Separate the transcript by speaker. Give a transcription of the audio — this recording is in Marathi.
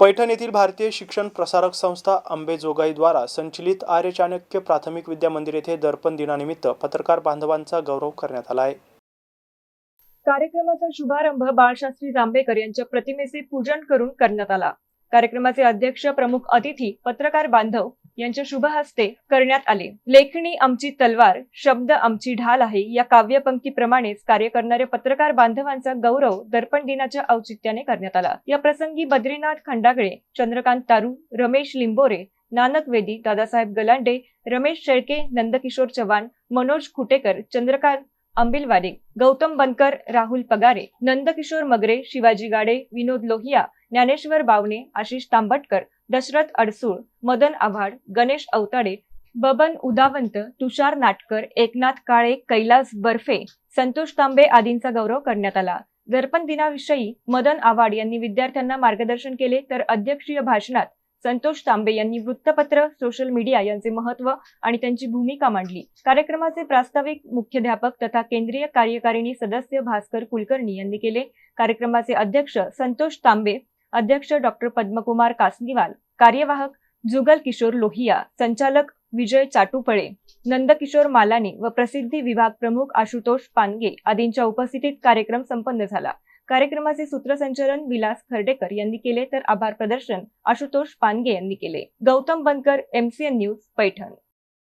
Speaker 1: पैठण येथील भारतीय शिक्षण प्रसारक संस्था अंबेजोगाई द्वारा संचलित आर्य चाणक्य प्राथमिक विद्या मंदिर येथे दर्पण दिनानिमित्त पत्रकार बांधवांचा गौरव करण्यात आला आहे।
Speaker 2: कार्यक्रमाचा शुभारंभ बाळशास्त्री जांभेकर यांच्या प्रतिमेचे पूजन करून करण्यात आला। कार्यक्रमाचे अध्यक्ष प्रमुख अतिथी पत्रकार बांधव यांच्या शुभ हस्ते करण्यात आले। लेखणी आमची तलवार, शब्द आमची ढाल आहे या काव्यपंक्तीप्रमाणेच कार्य करणाऱ्या पत्रकार बांधवांचा गौरव दर्पण दिनाच्या औचित्याने करण्यात आला। या प्रसंगी बद्रीनाथ खंडागळे, चंद्रकांत तारू, रमेश लिंबोरे, नानक वेदी, दादासाहेब गलांडे, रमेश शेळके, नंदकिशोर चव्हाण, मनोज खुटेकर, चंद्रकांत अंबिलवारे, गौतम बनकर, राहुल पगारे, नंदकिशोर मगरे, शिवाजी गाडे, विनोद लोहिया, ज्ञानेश्वर बावणे, आशिष तांबटकर, दशरथ अडसूळ, मदन आव्हाड, गणेश अवताडे, बबन उदावंत, तुषार नाटकर, एकनाथ काळे, कैलास बर्फे, संतोष तांबे आदींचा गौरव करण्यात आला। दर्पण दिनाविषयी मदन आव्हाड यांनी विद्यार्थ्यांना मार्गदर्शन केले, तर अध्यक्षीय भाषणात संतोष तांबे यांनी वृत्तपत्र, सोशल मीडिया यांचे महत्त्व आणि त्यांची भूमिका मांडली। कार्यक्रमाचे प्रास्ताविक मुख्याध्यापक तथा केंद्रीय कार्यकारिणी सदस्य भास्कर कुलकर्णी यांनी केले। कार्यक्रमाचे अध्यक्ष संतोष तांबे, अध्यक्ष डॉक्टर पद्मकुमार कासनीवाल, कार्यवाहक जुगल किशोर लोहिया, संचालक विजय चाटुपळे, नंदकिशोर मालानी व प्रसिद्धी विभाग प्रमुख आशुतोष पानगे आदींच्या उपस्थितीत कार्यक्रम संपन्न झाला। कार्यक्रमाचे सूत्रसंचालन विलास खर्डेकर यांनी केले, तर आभार प्रदर्शन आशुतोष पानगे यांनी केले। गौतम बनकर, MCN न्यूज, पैठण।